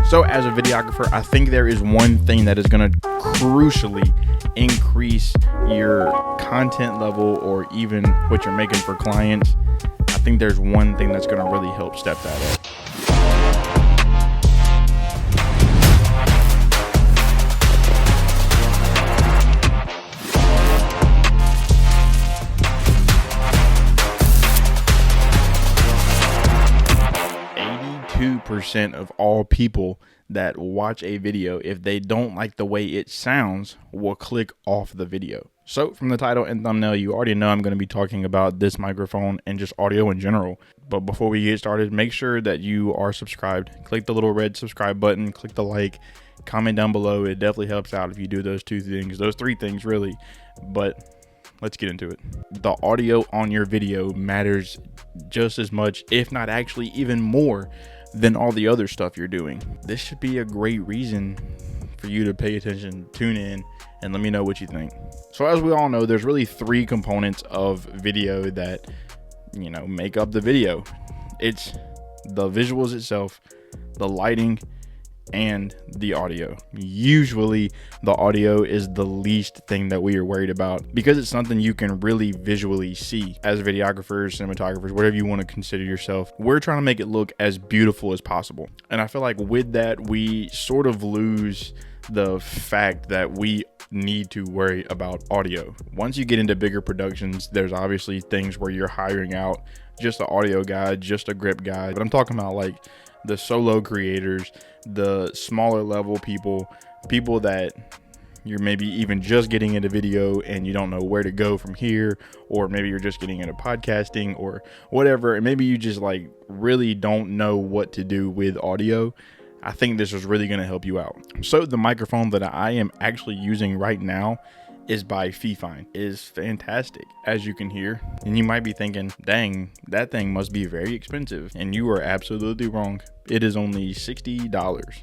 So as a videographer, I think there is one thing that is going to crucially increase your content level or even what you're making for clients. I think there's one thing that's going to really help step that up. 82% of all people that watch a video, if they don't like the way it sounds, will click off the video. So from the title and thumbnail, you already know I'm going to be talking about this microphone and just audio in general. But before we get started, make sure that you are subscribed. Click the little red subscribe button, click the like, comment down below. It definitely helps out if you do those two things, those three things really. But let's get into it. The audio on your video matters just as much, if not actually even more, than all the other stuff you're doing. This should be a great reason for you to pay attention, tune in, and let me know what you think. So as we all know, there's really three components of video that, make up the video. It's the visuals itself, the lighting, and the audio. Usually the audio is the least thing that we are worried about because it's something you can really visually see. As videographers, cinematographers, whatever you want to consider yourself, we're trying to make it look as beautiful as possible. And I feel like with that, we sort of lose the fact that we need to worry about audio. Once you get into bigger productions, there's obviously things where you're hiring out just an audio guy, just a grip guy, but I'm talking about like the solo creators, the smaller level people that you're maybe even just getting into video and you don't know where to go from here, or maybe you're just getting into podcasting or whatever, and maybe you just like really don't know what to do with audio. I think this is really going to help you out. So the microphone that I am actually using right now is by Fifine. It is fantastic, as you can hear. And you might be thinking, dang, that thing must be very expensive. And you are absolutely wrong. It is only $60.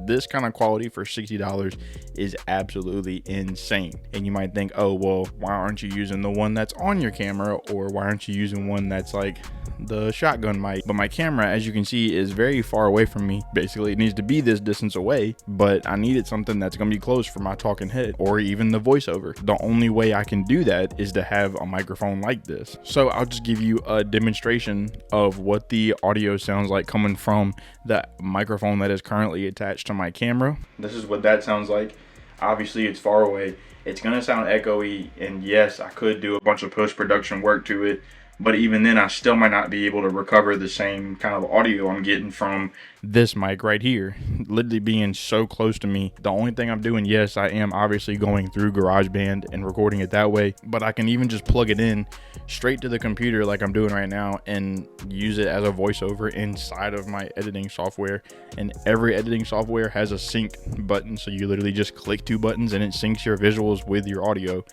This kind of quality for $60 is absolutely insane. And you might think, oh, well, why aren't you using the one that's on your camera? Or why aren't you using one that's like the shotgun mic? But my camera, as you can see, is very far away from me. Basically, it needs to be this distance away, but I needed something that's going to be close for my talking head or even the voiceover. The only way I can do that is to have a microphone like this. So I'll just give you a demonstration of what the audio sounds like coming from the microphone that is currently attached to my camera. This is what that sounds like. Obviously, it's far away. It's going to sound echoey, and yes, I could do a bunch of post-production work to it, but even then I still might not be able to recover the same kind of audio I'm getting from this mic right here, literally being so close to me. The only thing I'm doing, yes, I am obviously going through GarageBand and recording it that way, but I can even just plug it in straight to the computer like I'm doing right now and use it as a voiceover inside of my editing software. And every editing software has a sync button, so you literally just click two buttons and it syncs your visuals with your audio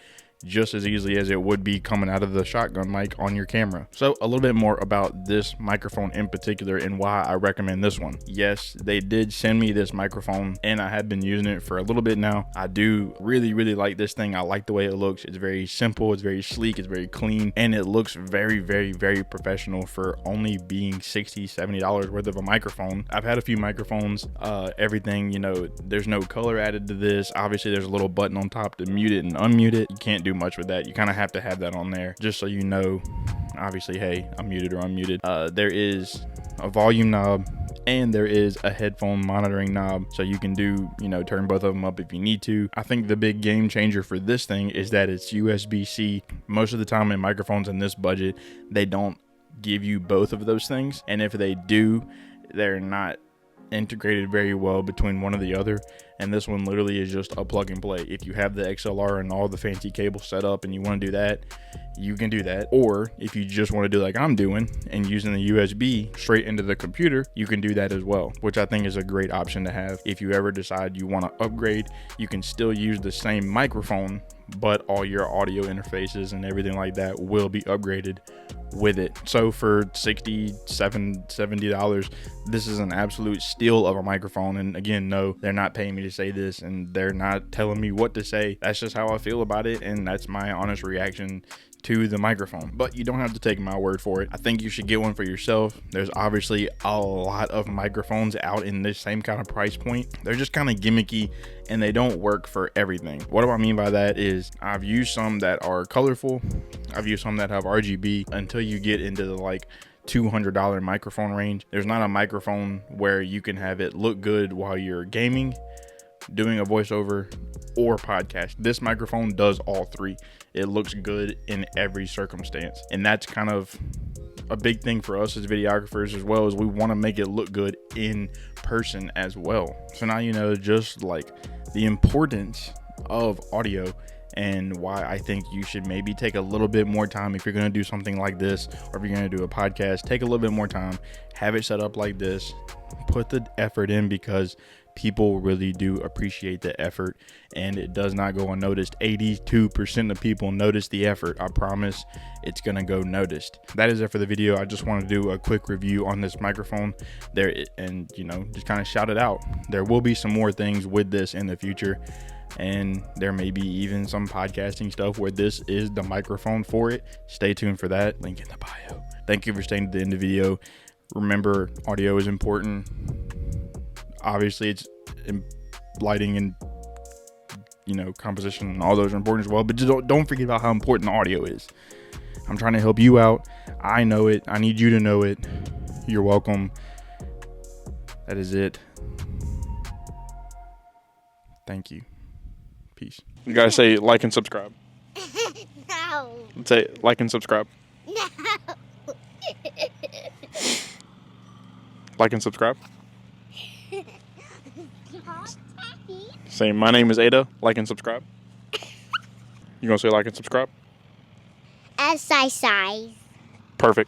just as easily as it would be coming out of the shotgun mic on your camera. So a little bit more about this microphone in particular and why I recommend this one. Yes, they did send me this microphone and I have been using it for a little bit now. I do really like this thing. I like the way it looks. It's very simple, it's very sleek, it's very clean, and it looks very professional for only being $60-70 worth of a microphone. I've had a few microphones, everything, there's no color added to this. Obviously there's a little button on top to mute it and unmute it. You can't do much with that. You kind of have to have that on there just so you know, obviously, hey, I'm muted or unmuted. There is a volume knob and there is a headphone monitoring knob, so you can do, turn both of them up if you need to. I think the big game changer for this thing is that it's USB-C. Most of the time in microphones in this budget, they don't give you both of those things, and if they do, they're not integrated very well between one or the other. And this one literally is just a plug and play. If you have the XLR and all the fancy cables set up and you want to do that, you can do that. Or if you just want to do like I'm doing and using the USB straight into the computer, you can do that as well, which I think is a great option to have. If you ever decide you want to upgrade, you can still use the same microphone, but all your audio interfaces and everything like that will be upgraded with it. So for $70, this is an absolute steal of a microphone. And again, no, they're not paying me to say this and they're not telling me what to say. That's just how I feel about it, and that's my honest reaction to the microphone. But you don't have to take my word for it. I think you should get one for yourself. There's obviously a lot of microphones out in this same kind of price point. They're just kind of gimmicky and they don't work for everything. What do I mean by that is I've used some that are colorful. I've used some that have RGB. Until you get into the like $200 microphone range, there's not a microphone where you can have it look good while you're gaming, doing a voiceover, or podcast. This microphone does all three. It looks good in every circumstance, and that's kind of a big thing for us as videographers, as well as we want to make it look good in person as well. So now you know just like the importance of audio and why I think you should maybe take a little bit more time if you're going to do something like this, or if you're going to do a podcast. Take a little bit more time, have it set up like this, put the effort in, because people really do appreciate the effort and it does not go unnoticed. 82% of people notice the effort. I promise it's gonna go noticed. That is it for the video. I just want to do a quick review on this microphone there, and you know, just kind of shout it out. There will be some more things with this in the future, and there may be even some podcasting stuff where this is the microphone for it. Stay tuned for that. Link in the bio. Thank you for staying to the end of the video. Remember, audio is important. Obviously it's lighting and, you know, composition and all those are important as well, but just don't forget about how important the audio is. I'm trying to help you out. I know it. I need you to know it. You're welcome. That is it. Thank you. Peace. You gotta say like and subscribe. No. Say like and subscribe. No. Like and subscribe. Say my name is Ada. Like and subscribe. You gonna say like and subscribe? As size. Perfect.